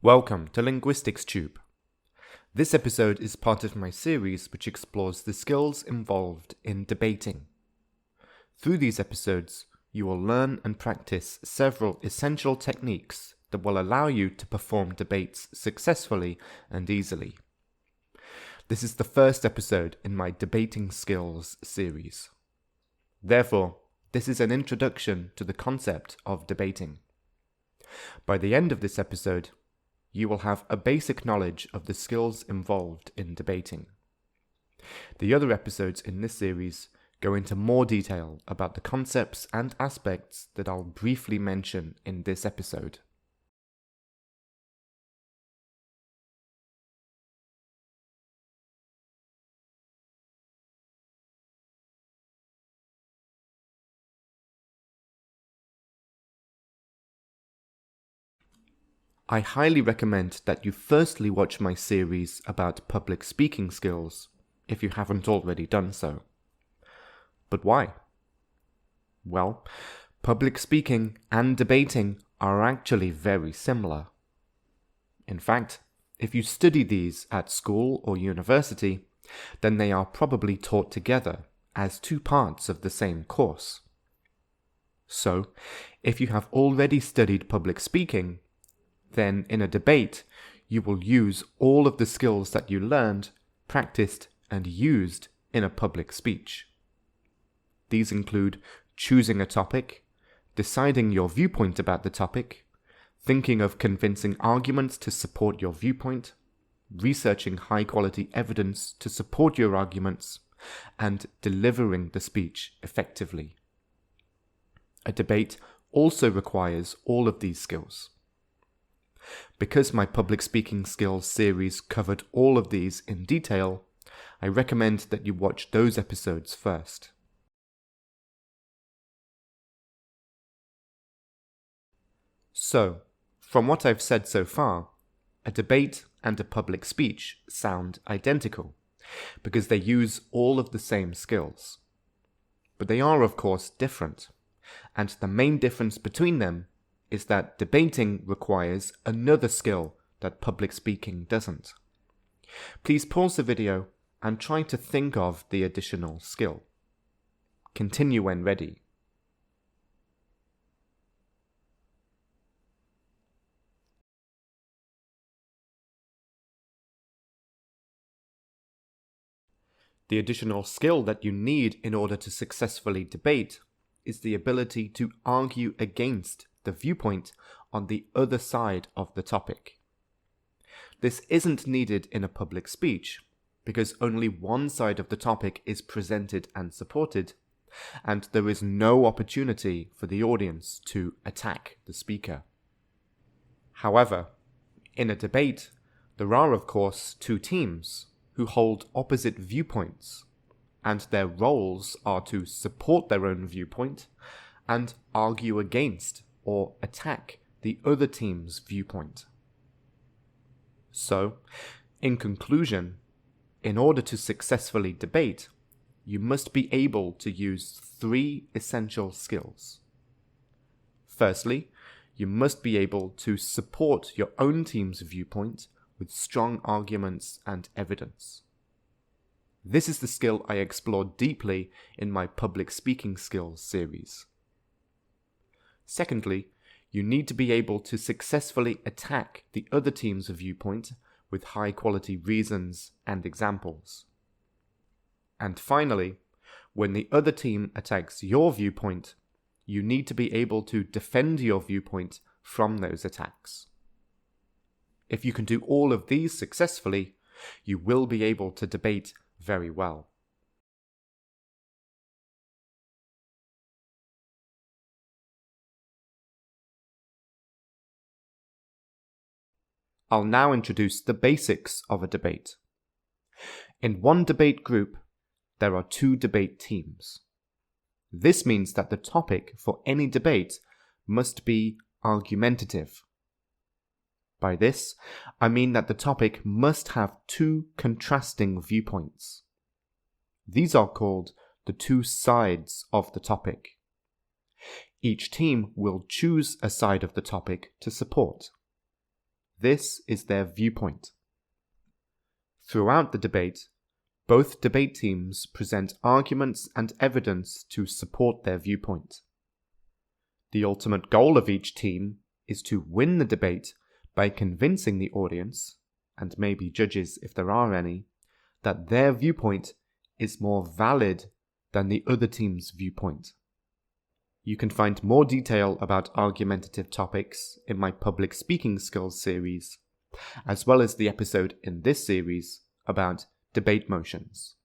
Welcome to Linguistics Tube. This episode is part of my series which explores the skills involved in debating. Through these episodes, you will learn and practice several essential techniques that will allow you to perform debates successfully and easily. This is the first episode in my Debating Skills series. Therefore, this is an introduction to the concept of debating. By the end of this episode, you will have a basic knowledge of the skills involved in debating. The other episodes in this series go into more detail about the concepts and aspects that I'll briefly mention in this episode. I highly recommend that you firstly watch my series about public speaking skills, if you haven't already done so. But why? Well, public speaking and debating are actually very similar. In fact, if you study these at school or university, then they are probably taught together as two parts of the same course. So, if you have already studied public speaking, then in a debate, you will use all of the skills that you learned, practiced, and used in a public speech. These include choosing a topic, deciding your viewpoint about the topic, thinking of convincing arguments to support your viewpoint, researching high-quality evidence to support your arguments, and delivering the speech effectively. A debate also requires all of these skills. Because my public speaking skills series covered all of these in detail, I recommend that you watch those episodes first. So, from what I've said so far, a debate and a public speech sound identical, because they use all of the same skills. But they are of course different, and the main difference between them is that debating requires another skill that public speaking doesn't. Please pause the video and try to think of the additional skill. Continue when ready. The additional skill that you need in order to successfully debate is the ability to argue against the viewpoint on the other side of the topic. This isn't needed in a public speech, because only one side of the topic is presented and supported, and there is no opportunity for the audience to attack the speaker. However, in a debate, there are of course two teams who hold opposite viewpoints, and their roles are to support their own viewpoint and argue against or attack the other team's viewpoint. So, in conclusion, in order to successfully debate, you must be able to use three essential skills. Firstly, you must be able to support your own team's viewpoint with strong arguments and evidence. This is the skill I explored deeply in my public speaking skills series. Secondly, you need to be able to successfully attack the other team's viewpoint with high-quality reasons and examples. And finally, when the other team attacks your viewpoint, you need to be able to defend your viewpoint from those attacks. If you can do all of these successfully, you will be able to debate very well. I'll now introduce the basics of a debate. In one debate group, there are two debate teams. This means that the topic for any debate must be argumentative. By this, I mean that the topic must have two contrasting viewpoints. These are called the two sides of the topic. Each team will choose a side of the topic to support. this is their viewpoint. Throughout the debate, both debate teams present arguments and evidence to support their viewpoint. The ultimate goal of each team is to win the debate by convincing the audience, and maybe judges if there are any, that their viewpoint is more valid than the other team's viewpoint. You can find more detail about argumentative topics in my public speaking skills series, as well as the episode in this series about debate motions.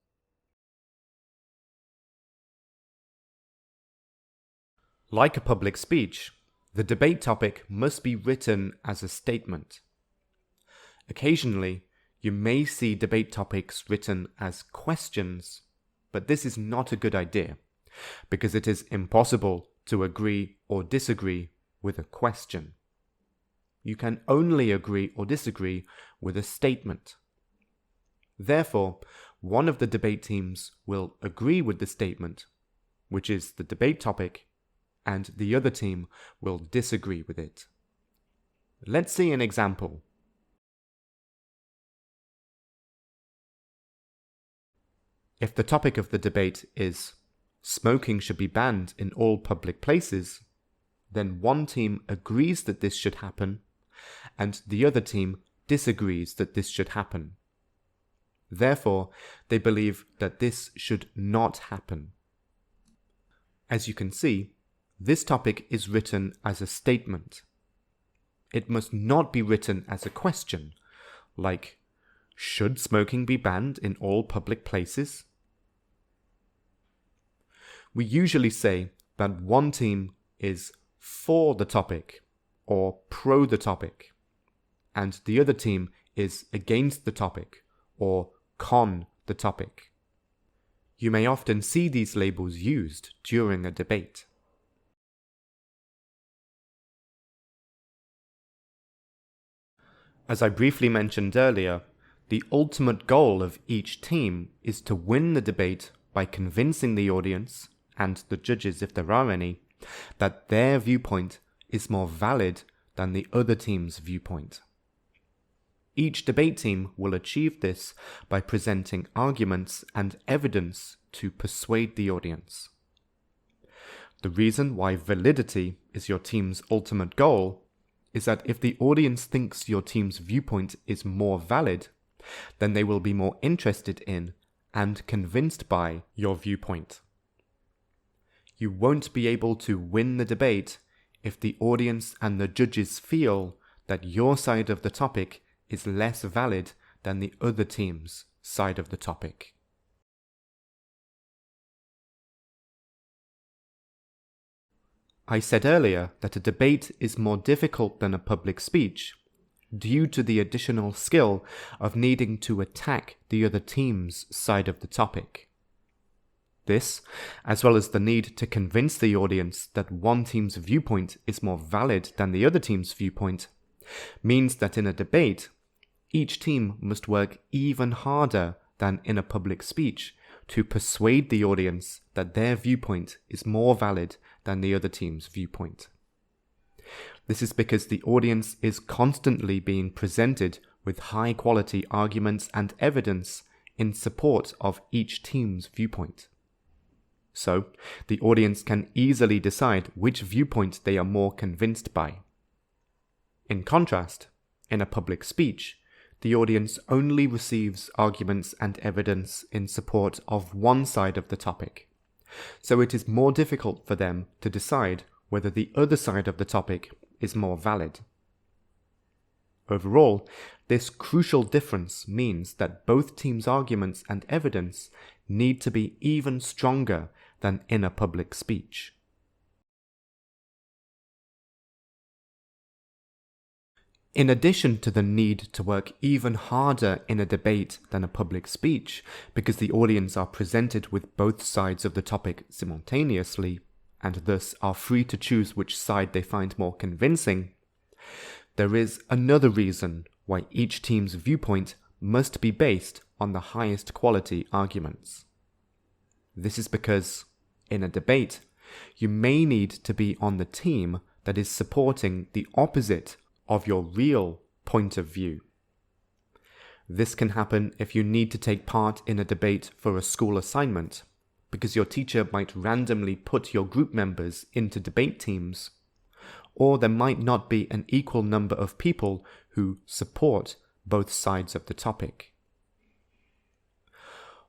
Like a public speech, the debate topic must be written as a statement. Occasionally, you may see debate topics written as questions, but this is not a good idea, because it is impossible to agree or disagree with a question. You can only agree or disagree with a statement. Therefore, one of the debate teams will agree with the statement, which is the debate topic, and the other team will disagree with it. Let's see an example. If the topic of the debate is smoking should be banned in all public places, then one team agrees that this should happen, and the other team disagrees that this should happen. Therefore, they believe that this should not happen. As you can see, this topic is written as a statement. It must not be written as a question, like, should smoking be banned in all public places? We usually say that one team is for the topic or pro the topic, and the other team is against the topic or con the topic. You may often see these labels used during a debate. As I briefly mentioned earlier, the ultimate goal of each team is to win the debate by convincing the audience, and the judges if there are any, that their viewpoint is more valid than the other team's viewpoint. Each debate team will achieve this by presenting arguments and evidence to persuade the audience. The reason why validity is your team's ultimate goal is that if the audience thinks your team's viewpoint is more valid, then they will be more interested in and convinced by your viewpoint. You won't be able to win the debate if the audience and the judges feel that your side of the topic is less valid than the other team's side of the topic. I said earlier that a debate is more difficult than a public speech due to the additional skill of needing to attack the other team's side of the topic. This, as well as the need to convince the audience that one team's viewpoint is more valid than the other team's viewpoint, means that in a debate, each team must work even harder than in a public speech to persuade the audience that their viewpoint is more valid than the other team's viewpoint. This is because the audience is constantly being presented with high-quality arguments and evidence in support of each team's viewpoint. So, the audience can easily decide which viewpoint they are more convinced by. In contrast, in a public speech, the audience only receives arguments and evidence in support of one side of the topic, so it is more difficult for them to decide whether the other side of the topic is more valid. Overall, this crucial difference means that both teams' arguments and evidence need to be even stronger than in a public speech. In addition to the need to work even harder in a debate than a public speech, because the audience are presented with both sides of the topic simultaneously, and thus are free to choose which side they find more convincing, there is another reason why each team's viewpoint must be based on the highest quality arguments. This is because, in a debate, you may need to be on the team that is supporting the opposite of your real point of view. This can happen if you need to take part in a debate for a school assignment, because your teacher might randomly put your group members into debate teams, or there might not be an equal number of people who support both sides of the topic.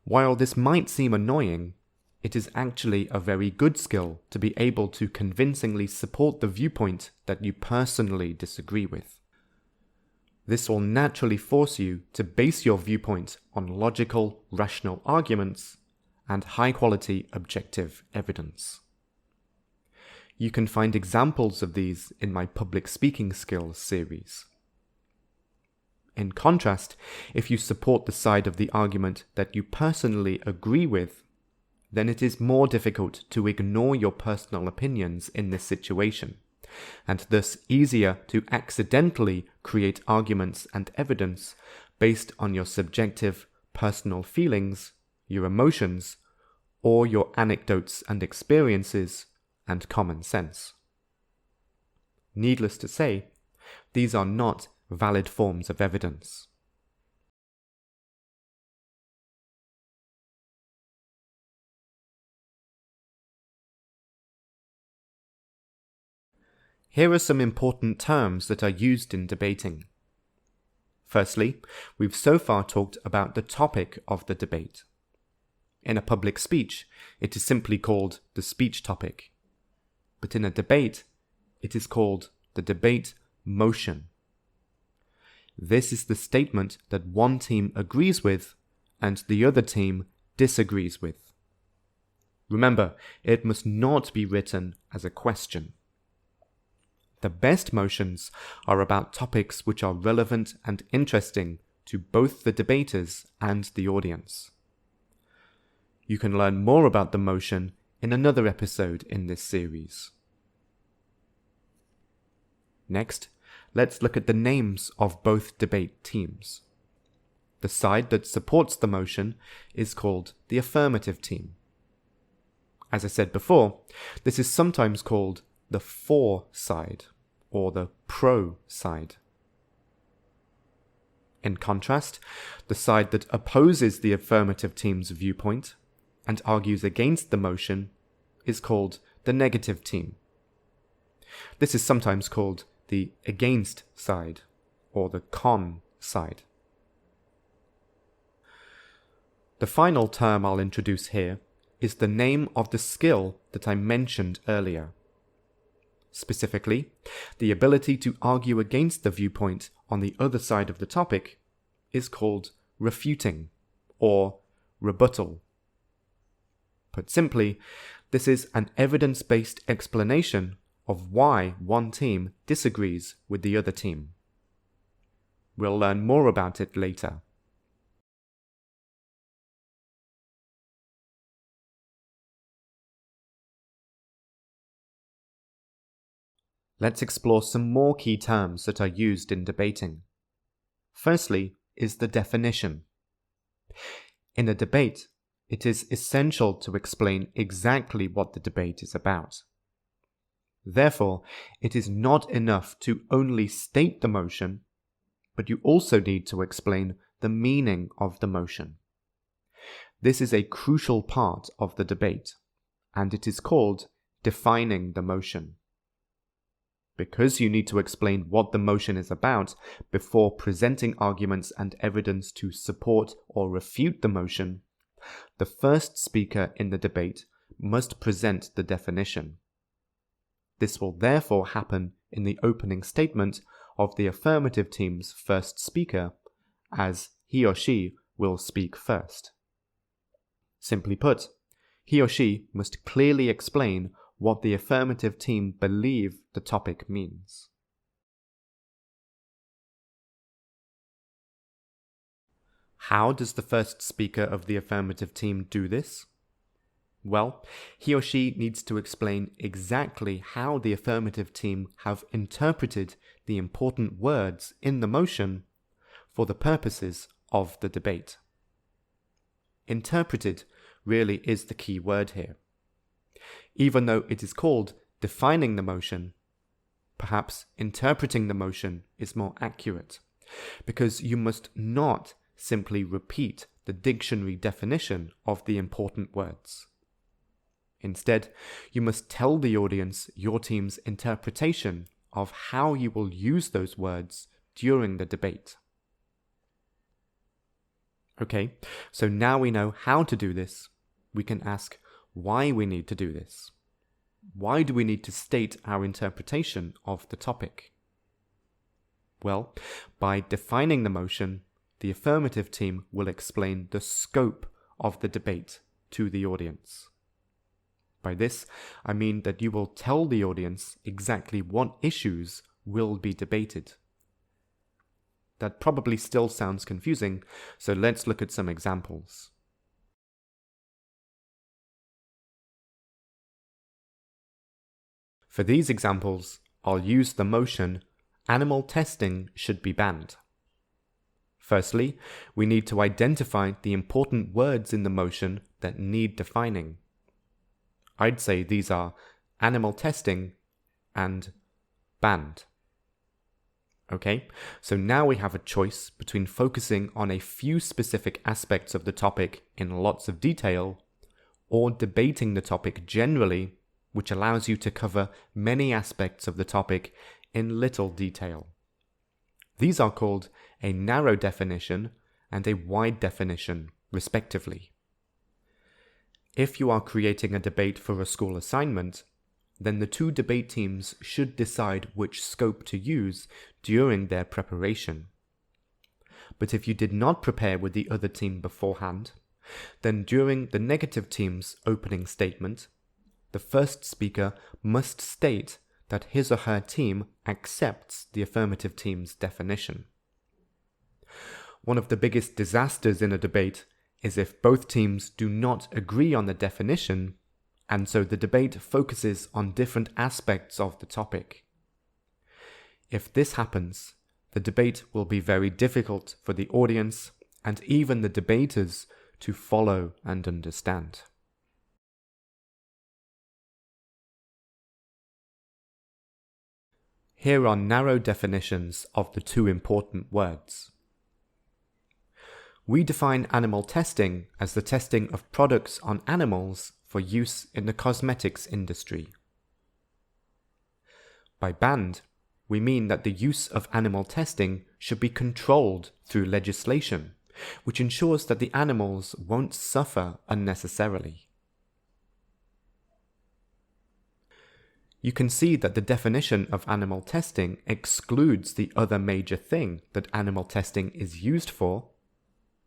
While this might seem annoying, it is actually a very good skill to be able to convincingly support the viewpoint that you personally disagree with. This will naturally force you to base your viewpoint on logical, rational arguments and high-quality objective evidence. You can find examples of these in my public speaking skills series. In contrast, if you support the side of the argument that you personally agree with, then it is more difficult to ignore your personal opinions in this situation, and thus easier to accidentally create arguments and evidence based on your subjective personal feelings, your emotions, or your anecdotes and experiences and common sense. Needless to say, these are not valid forms of evidence. Here are some important terms that are used in debating. Firstly, we've so far talked about the topic of the debate. In a public speech, it is simply called the speech topic. But in a debate, it is called the debate motion. This is the statement that one team agrees with and the other team disagrees with. Remember, it must not be written as a question. The best motions are about topics which are relevant and interesting to both the debaters and the audience. You can learn more about the motion in another episode in this series. Next, let's look at the names of both debate teams. The side that supports the motion is called the affirmative team. As I said before, this is sometimes called the for side or the pro side. In contrast, the side that opposes the affirmative team's viewpoint and argues against the motion is called the negative team. This is sometimes called the against side or the con side. The final term I'll introduce here is the name of the skill that I mentioned earlier. Specifically, the ability to argue against the viewpoint on the other side of the topic is called refuting or rebuttal. Put simply, this is an evidence-based explanation of why one team disagrees with the other team. We'll learn more about it later. Let's explore some more key terms that are used in debating. Firstly is the definition. In a debate, it is essential to explain exactly what the debate is about. Therefore, it is not enough to only state the motion, but you also need to explain the meaning of the motion. This is a crucial part of the debate, and it is called defining the motion. Because you need to explain what the motion is about before presenting arguments and evidence to support or refute the motion, the first speaker in the debate must present the definition. This will therefore happen in the opening statement of the affirmative team's first speaker, as he or she will speak first. Simply put, he or she must clearly explain what the affirmative team believe the topic means. How does the first speaker of the affirmative team do this? Well, he or she needs to explain exactly how the affirmative team have interpreted the important words in the motion for the purposes of the debate. Interpreted really is the key word here. Even though it is called defining the motion, perhaps interpreting the motion is more accurate. because you must not simply repeat the dictionary definition of the important words. Instead, you must tell the audience your team's interpretation of how you will use those words during the debate. Okay, so now we know how to do this, we can ask why we need to do this. Why do we need to state our interpretation of the topic? Well, by defining the motion, the affirmative team will explain the scope of the debate to the audience. By this, I mean that you will tell the audience exactly what issues will be debated. That probably still sounds confusing, so let's look at some examples. For these examples, I'll use the motion, animal testing should be banned. Firstly, we need to identify the important words in the motion that need defining. I'd say these are animal testing and banned. Okay, so now we have a choice between focusing on a few specific aspects of the topic in lots of detail, or debating the topic generally, which allows you to cover many aspects of the topic in little detail. These are called a narrow definition and a wide definition, respectively. If you are creating a debate for a school assignment, then the two debate teams should decide which scope to use during their preparation. But if you did not prepare with the other team beforehand, then during the negative team's opening statement, the first speaker must state that his or her team accepts the affirmative team's definition. One of the biggest disasters in a debate is if both teams do not agree on the definition, and so the debate focuses on different aspects of the topic. If this happens, the debate will be very difficult for the audience and even the debaters to follow and understand. Here are narrow definitions of the two important words. We define animal testing as the testing of products on animals for use in the cosmetics industry. By banned, we mean that the use of animal testing should be controlled through legislation, which ensures that the animals won't suffer unnecessarily. You can see that the definition of animal testing excludes the other major thing that animal testing is used for: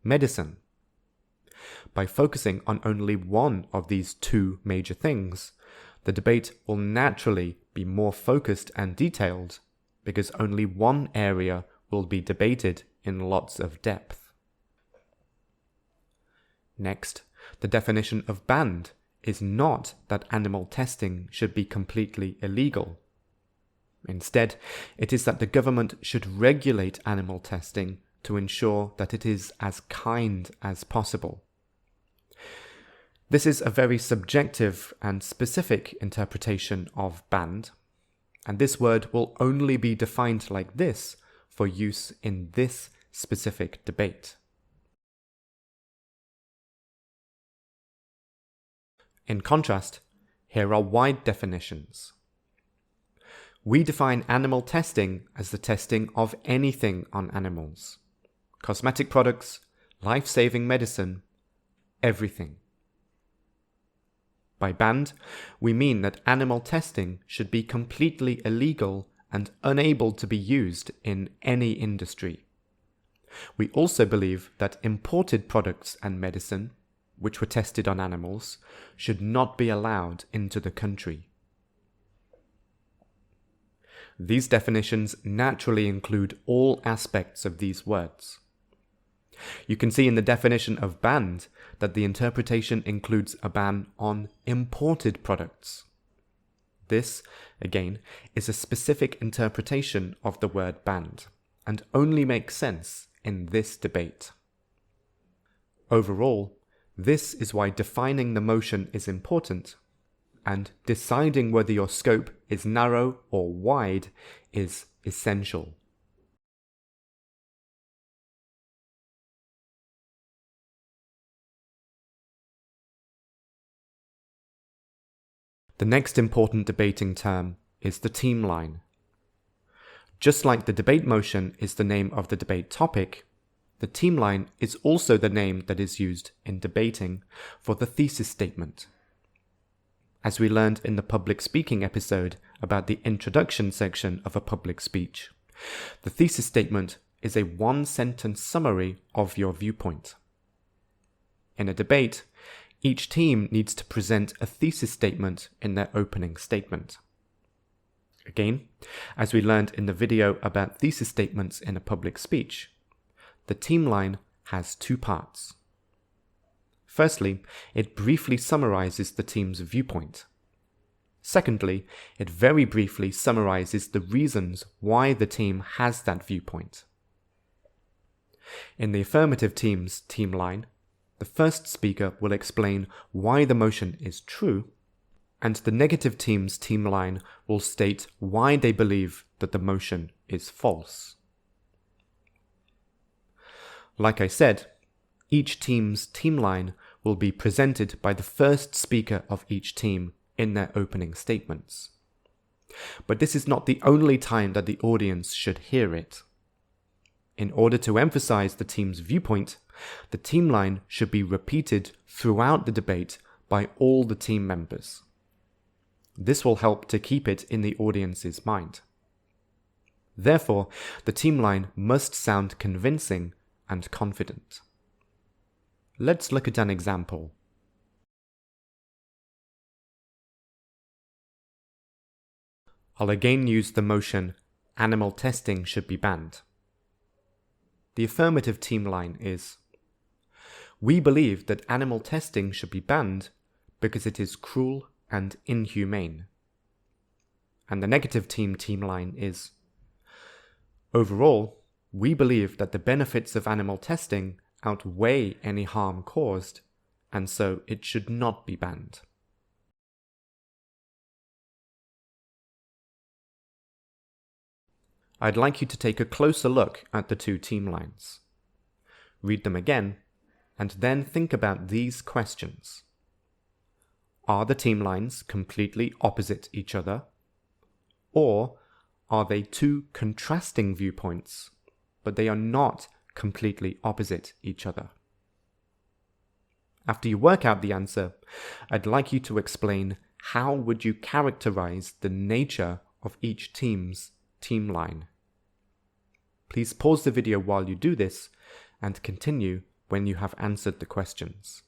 medicine. By focusing on only one of these two major things, the debate will naturally be more focused and detailed, because only one area will be debated in lots of depth. Next, the definition of banned is not that animal testing should be completely illegal. Instead, it is that the government should regulate animal testing to ensure that it is as kind as possible. This is a very subjective and specific interpretation of banned, and this word will only be defined like this for use in this specific debate. In contrast, here are wide definitions. We define animal testing as the testing of anything on animals: cosmetic products, life-saving medicine, everything. By banned, we mean that animal testing should be completely illegal and unable to be used in any industry. We also believe that imported products and medicine, which were tested on animals, should not be allowed into the country. These definitions naturally include all aspects of these words. You can see in the definition of banned that the interpretation includes a ban on imported products. This, again, is a specific interpretation of the word banned, and only makes sense in this debate. Overall, this is why defining the motion is important, and deciding whether your scope is narrow or wide is essential. The next important debating term is the team line. Just like the debate motion is the name of the debate topic, the team line is also the name that is used in debating for the thesis statement. As we learned in the public speaking episode about the introduction section of a public speech, the thesis statement is a one-sentence summary of your viewpoint. In a debate, each team needs to present a thesis statement in their opening statement. Again, as we learned in the video about thesis statements in a public speech, the team line has two parts. Firstly, it briefly summarizes the team's viewpoint. Secondly, it very briefly summarizes the reasons why the team has that viewpoint. In the affirmative team's team line, the first speaker will explain why the motion is true, and the negative team's team line will state why they believe that the motion is false. Like I said, each team's team line will be presented by the first speaker of each team in their opening statements. But this is not the only time that the audience should hear it. In order to emphasize the team's viewpoint, the team line should be repeated throughout the debate by all the team members. This will help to keep it in the audience's mind. Therefore, the team line must sound convincing and confident. Let's look at an example. I'll again use the motion, "Animal testing should be banned." The affirmative team line is, "We believe that animal testing should be banned because it is cruel and inhumane." And the negative team line is, "Overall, we believe that the benefits of animal testing outweigh any harm caused, and so it should not be banned." I'd like you to take a closer look at the two team lines. Read them again, and then think about these questions. Are the team lines completely opposite each other? Or are they two contrasting viewpoints, but they are not completely opposite each other? After you work out the answer, I'd like you to explain how would you characterize the nature of each team's team line. Please pause the video while you do this and continue when you have answered the questions.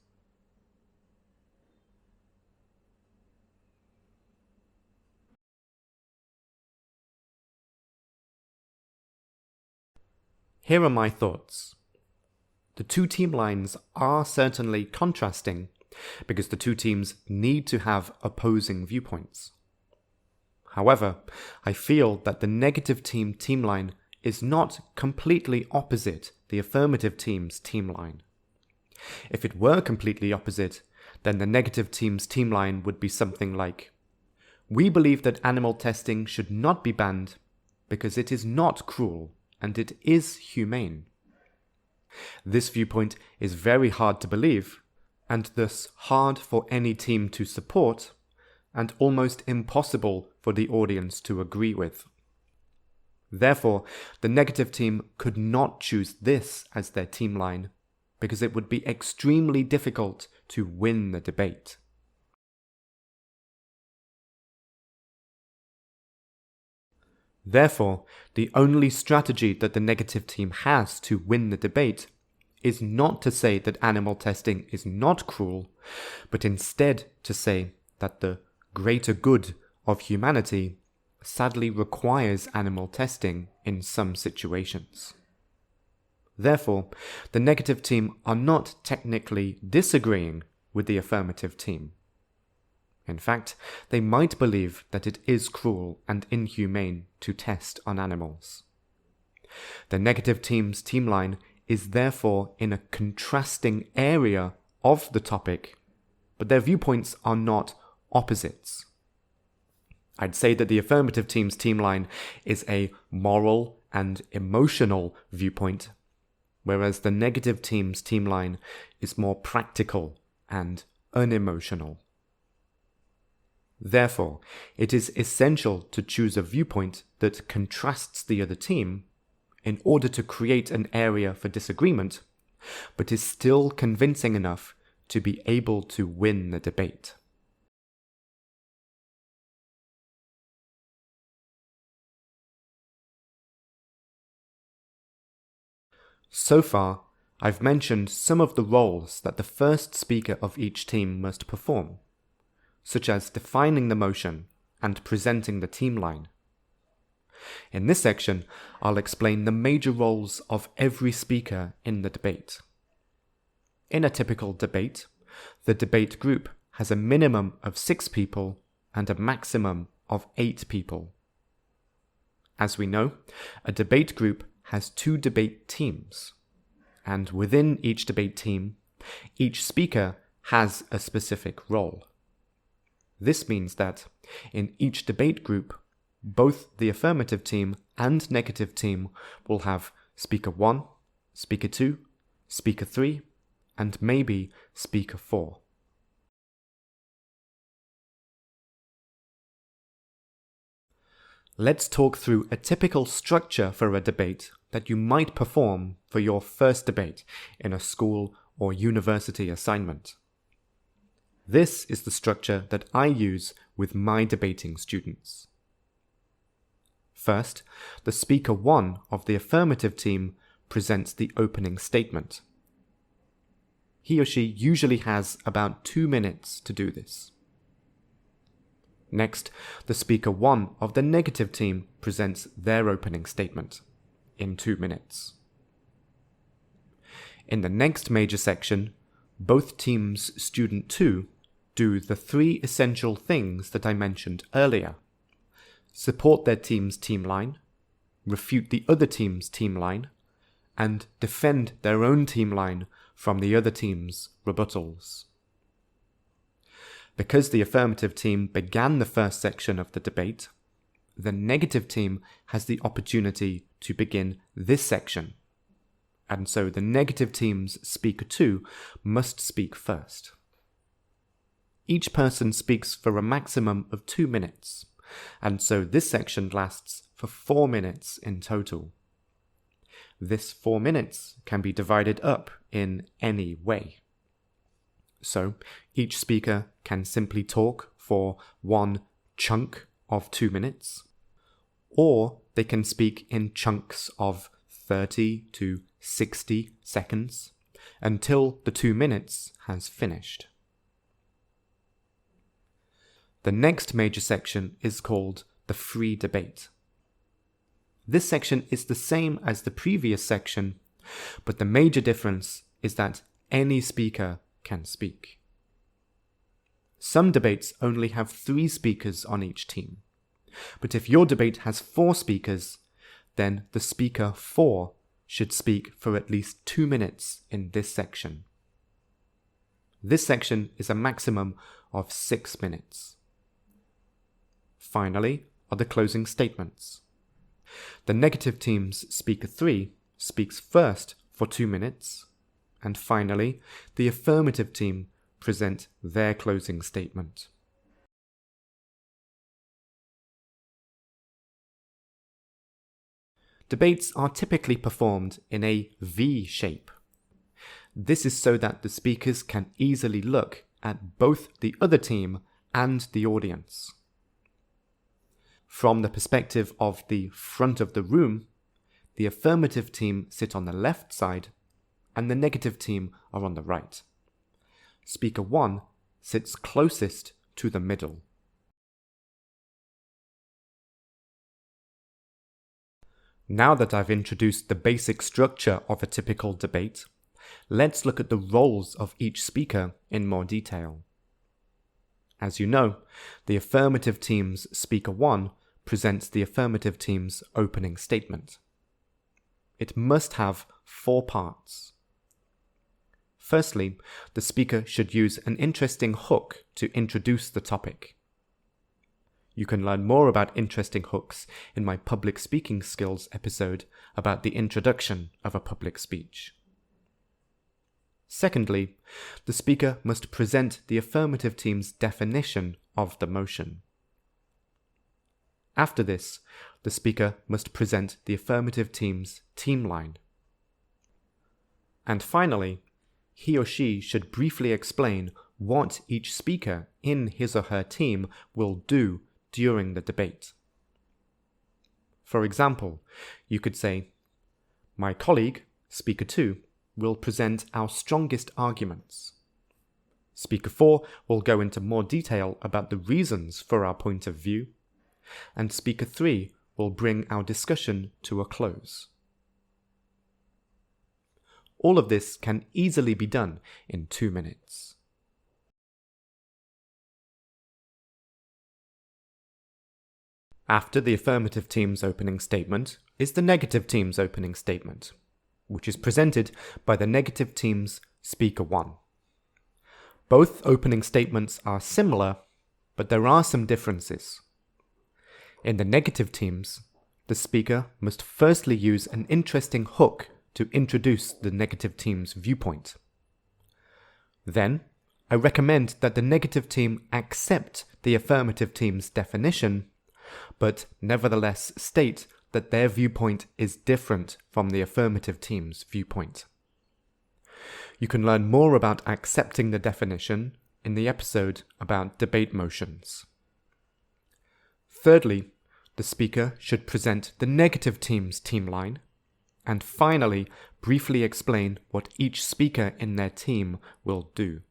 Here are my thoughts. The two team lines are certainly contrasting because the two teams need to have opposing viewpoints. However, I feel that the negative team line is not completely opposite the affirmative team's team line. If it were completely opposite, then the negative team's team line would be something like, "We believe that animal testing should not be banned because it is not cruel and it is humane." This viewpoint is very hard to believe, and thus hard for any team to support, and almost impossible for the audience to agree with. Therefore, the negative team could not choose this as their team line, because it would be extremely difficult to win the debate. Therefore, the only strategy that the negative team has to win the debate is not to say that animal testing is not cruel, but instead to say that the greater good of humanity sadly requires animal testing in some situations. Therefore, the negative team are not technically disagreeing with the affirmative team. In fact, they might believe that it is cruel and inhumane to test on animals. The negative team's team line is therefore in a contrasting area of the topic, but their viewpoints are not opposites. I'd say that the affirmative team's team line is a moral and emotional viewpoint, whereas the negative team's team line is more practical and unemotional. Therefore, it is essential to choose a viewpoint that contrasts the other team in order to create an area for disagreement, but is still convincing enough to be able to win the debate. So far, I've mentioned some of the roles that the first speaker of each team must perform, such as defining the motion and presenting the team line. In this section, I'll explain the major roles of every speaker in the debate. In a typical debate, the debate group has a minimum of 6 people and a maximum of 8 people. As we know, a debate group has 2 debate teams, and within each debate team, each speaker has a specific role. This means that in each debate group, both the affirmative team and negative team will have speaker 1, speaker 2, speaker 3, and maybe speaker 4. Let's talk through a typical structure for a debate that you might perform for your first debate in a school or university assignment. This is the structure that I use with my debating students. First, the speaker 1 of the affirmative team presents the opening statement. He or she usually has about 2 minutes to do this. Next, the speaker 1 of the negative team presents their opening statement in 2 minutes. In the next major section, both teams' student 2 do the 3 essential things that I mentioned earlier: support their team's team line, refute the other team's team line, and defend their own team line from the other team's rebuttals. Because the affirmative team began the first section of the debate, the negative team has the opportunity to begin this section, and so the negative team's speaker 2 must speak first. Each person speaks for a maximum of 2 minutes, and so this section lasts for 4 minutes in total. This 4 minutes can be divided up in any way. So each speaker can simply talk for one chunk of 2 minutes, or they can speak in chunks of 30 to 60 seconds until the 2 minutes has finished. The next major section is called the free debate. This section is the same as the previous section, but the major difference is that any speaker can speak. Some debates only have 3 speakers on each team, but if your debate has 4 speakers, then the speaker 4 should speak for at least 2 minutes in this section. This section is a maximum of 6 minutes. Finally are the closing statements. The negative team's speaker 3 speaks first for 2 minutes, and finally, the affirmative team present their closing statement. Debates are typically performed in a V shape. This is so that the speakers can easily look at both the other team and the audience. From the perspective of the front of the room, the affirmative team sit on the left side and the negative team are on the right. Speaker 1 sits closest to the middle. Now that I've introduced the basic structure of a typical debate, let's look at the roles of each speaker in more detail. As you know, the affirmative team's speaker 1 presents the affirmative team's opening statement. It must have 4 parts. Firstly, the speaker should use an interesting hook to introduce the topic. You can learn more about interesting hooks in my public speaking skills episode about the introduction of a public speech. Secondly, the speaker must present the affirmative team's definition of the motion. After this, the speaker must present the affirmative team's team line. And finally, he or she should briefly explain what each speaker in his or her team will do during the debate. For example, you could say, "My colleague, Speaker 2, will present our strongest arguments. Speaker 4 will go into more detail about the reasons for our point of view, and Speaker 3 will bring our discussion to a close." All of this can easily be done in 2 minutes. After the affirmative team's opening statement is the negative team's opening statement, which is presented by the negative team's Speaker 1. Both opening statements are similar, but there are some differences. In the negative teams, the speaker must firstly use an interesting hook to introduce the negative team's viewpoint. Then, I recommend that the negative team accept the affirmative team's definition, but nevertheless state that their viewpoint is different from the affirmative team's viewpoint. You can learn more about accepting the definition in the episode about debate motions. Thirdly, the speaker should present the negative team's team line, and finally, briefly explain what each speaker in their team will do.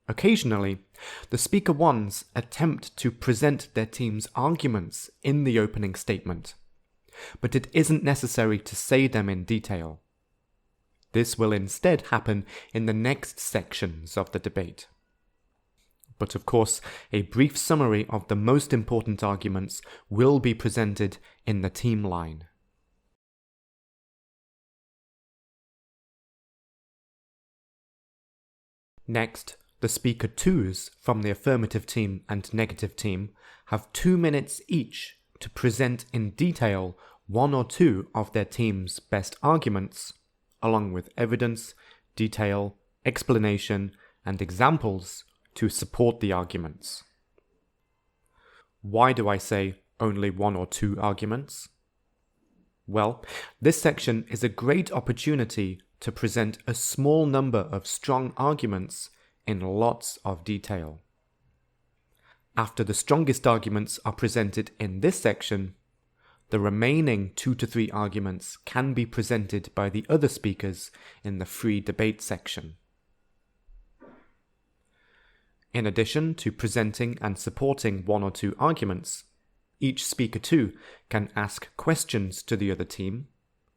Occasionally, the Speaker 1s attempt to present their team's arguments in the opening statement, but it isn't necessary to say them in detail. This will instead happen in the next sections of the debate. But of course, a brief summary of the most important arguments will be presented in the team line. Next, the Speaker 2s from the affirmative team and negative team have 2 minutes each to present in detail one or two of their team's best arguments, along with evidence, detail, explanation, and examples to support the arguments. Why do I say only 1 or 2 arguments? Well, this section is a great opportunity to present a small number of strong arguments in lots of detail. After the strongest arguments are presented in this section, the remaining 2 to 3 arguments can be presented by the other speakers in the free debate section. In addition to presenting and supporting 1 or 2 arguments, each Speaker 2 can ask questions to the other team,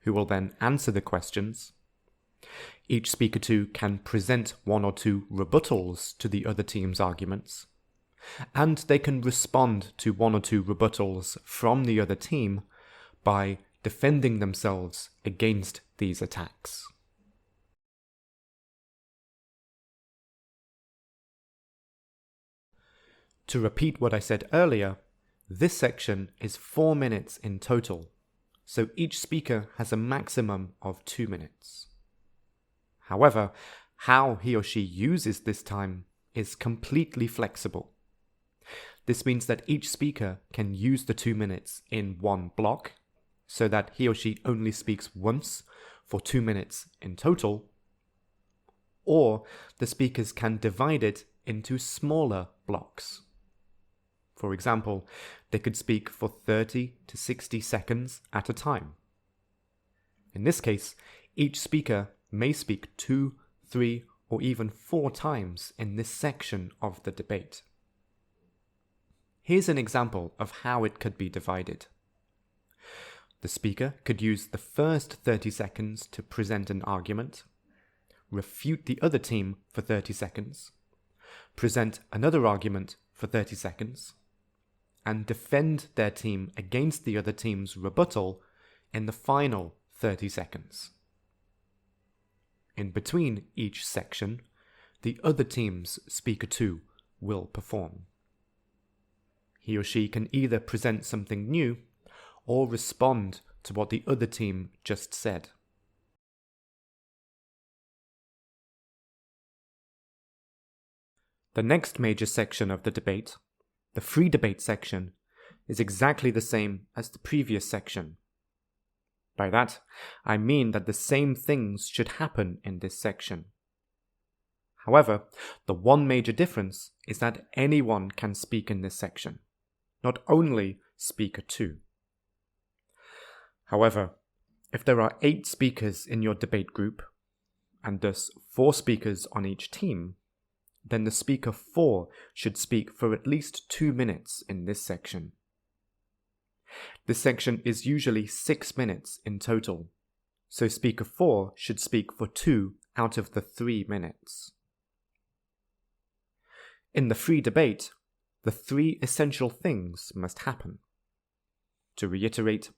who will then answer the questions. Each Speaker 2 can present 1 or 2 rebuttals to the other team's arguments, and they can respond to 1 or 2 rebuttals from the other team by defending themselves against these attacks. To repeat what I said earlier, this section is 4 minutes in total, so each speaker has a maximum of 2 minutes. However, how he or she uses this time is completely flexible. This means that each speaker can use the 2 minutes in one block, so that he or she only speaks once for 2 minutes in total, or the speakers can divide it into smaller blocks. For example, they could speak for 30 to 60 seconds at a time. In this case, each speaker may speak 2, 3, or even 4 times in this section of the debate. Here's an example of how it could be divided. The speaker could use the first 30 seconds to present an argument, refute the other team for 30 seconds, present another argument for 30 seconds, and defend their team against the other team's rebuttal in the final 30 seconds. In between each section, the other team's Speaker 2 will perform. He or she can either present something new or respond to what the other team just said. The next major section of the debate, the free debate section, is exactly the same as the previous section. By that, I mean that the same things should happen in this section. However, the one major difference is that anyone can speak in this section, not only speaker 2. However, if there are 8 speakers in your debate group, and thus 4 speakers on each team, then the speaker 4 should speak for at least 2 minutes in this section. This section is usually 6 minutes in total, so speaker 4 should speak for 2 out of the 3 minutes. In the free debate, the 3 essential things must happen. To reiterate,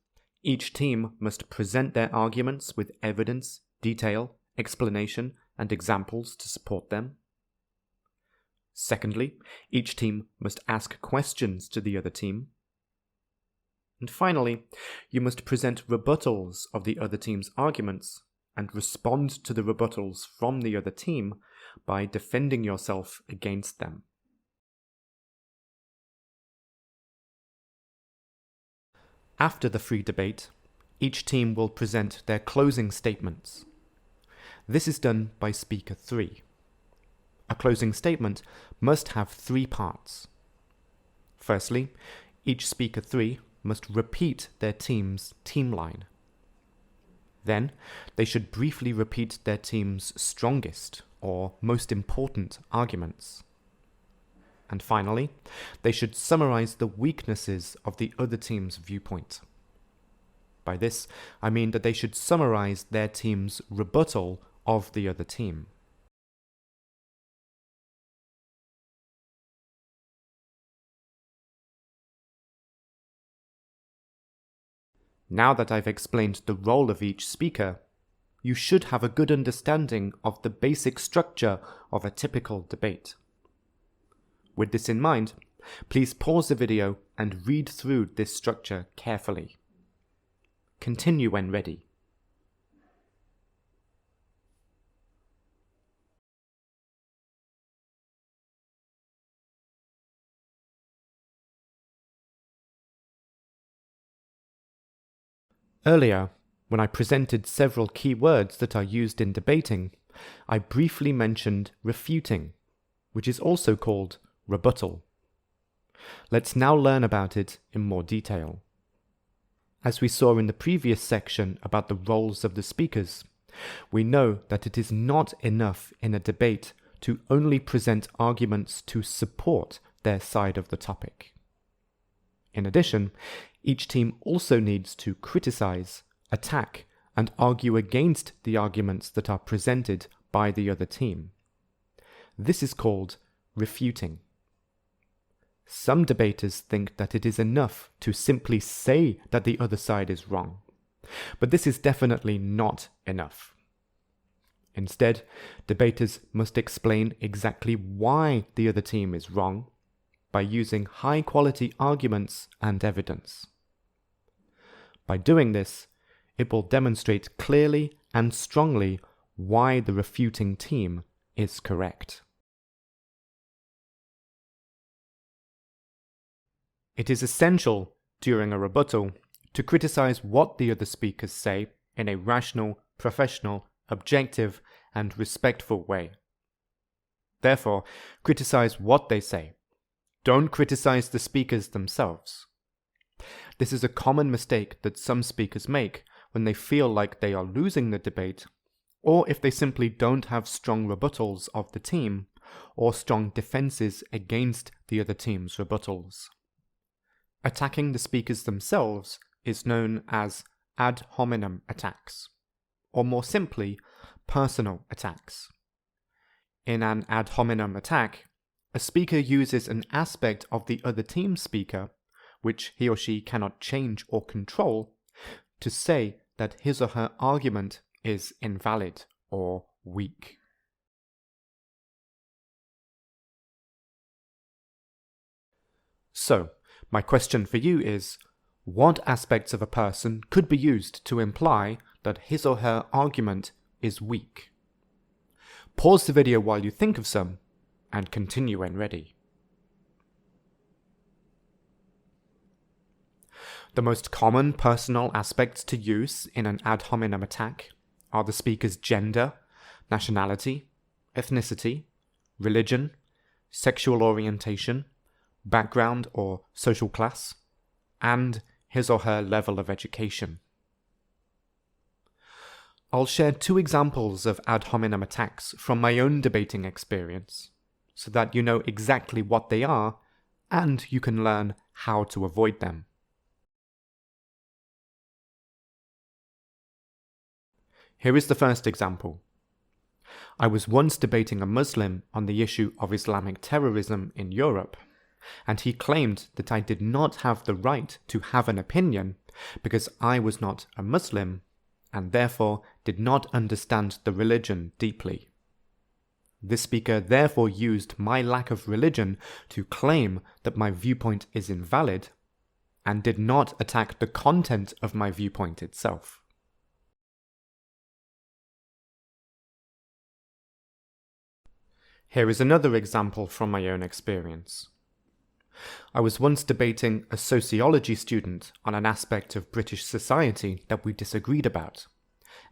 each team must present their arguments with evidence, detail, explanation, and examples to support them. Secondly, each team must ask questions to the other team. And finally, you must present rebuttals of the other team's arguments and respond to the rebuttals from the other team by defending yourself against them. After the free debate, each team will present their closing statements. This is done by speaker 3. A closing statement must have 3 parts. Firstly, each speaker 3 must repeat their team's team line. Then, they should briefly repeat their team's strongest or most important arguments. And finally, they should summarize the weaknesses of the other team's viewpoint. By this, I mean that they should summarize their team's rebuttal of the other team. Now that I've explained the role of each speaker, you should have a good understanding of the basic structure of a typical debate. With this in mind, please pause the video and read through this structure carefully. Continue when ready. Earlier, when I presented several key words that are used in debating, I briefly mentioned refuting, which is also called rebuttal. Let's now learn about it in more detail. As we saw in the previous section about the roles of the speakers, we know that it is not enough in a debate to only present arguments to support their side of the topic. In addition, each team also needs to criticize, attack, and argue against the arguments that are presented by the other team. This is called refuting. Some debaters think that it is enough to simply say that the other side is wrong, but this is definitely not enough. Instead, debaters must explain exactly why the other team is wrong by using high-quality arguments and evidence. By doing this, it will demonstrate clearly and strongly why the refuting team is correct. It is essential during a rebuttal to criticize what the other speakers say in a rational, professional, objective, and respectful way. Therefore, criticize what they say. Don't criticize the speakers themselves. This is a common mistake that some speakers make when they feel like they are losing the debate, or if they simply don't have strong rebuttals of the team, or strong defenses against the other team's rebuttals. Attacking the speakers themselves is known as ad hominem attacks, or more simply, personal attacks. In an ad hominem attack, a speaker uses an aspect of the other team's speaker, which he or she cannot change or control, to say that his or her argument is invalid or weak. So, my question for you is, what aspects of a person could be used to imply that his or her argument is weak? Pause the video while you think of some, and continue when ready. The most common personal aspects to use in an ad hominem attack are the speaker's gender, nationality, ethnicity, religion, sexual orientation, background or social class, and his or her level of education. I'll share 2 examples of ad hominem attacks from my own debating experience, so that you know exactly what they are and you can learn how to avoid them. Here is the first example. I was once debating a Muslim on the issue of Islamic terrorism in Europe, and he claimed that I did not have the right to have an opinion because I was not a Muslim and therefore did not understand the religion deeply. This speaker therefore used my lack of religion to claim that my viewpoint is invalid and did not attack the content of my viewpoint itself. Here is another example from my own experience. I was once debating a sociology student on an aspect of British society that we disagreed about,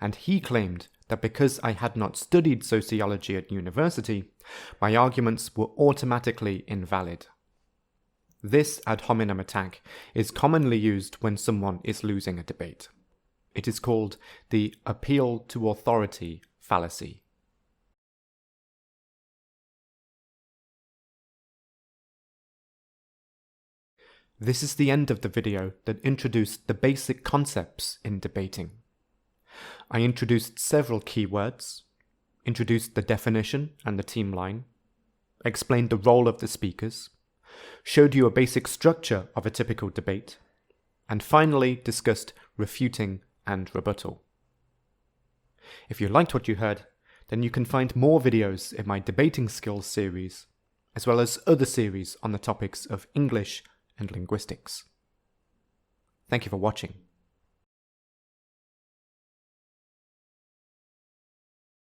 and he claimed that because I had not studied sociology at university, my arguments were automatically invalid. This ad hominem attack is commonly used when someone is losing a debate. It is called the appeal to authority fallacy. This is the end of the video that introduced the basic concepts in debating. I introduced several keywords, introduced the definition and the team line, explained the role of the speakers, showed you a basic structure of a typical debate, and finally discussed refuting and rebuttal. If you liked what you heard, then you can find more videos in my debating skills series, as well as other series on the topics of English and linguistics. Thank you for watching.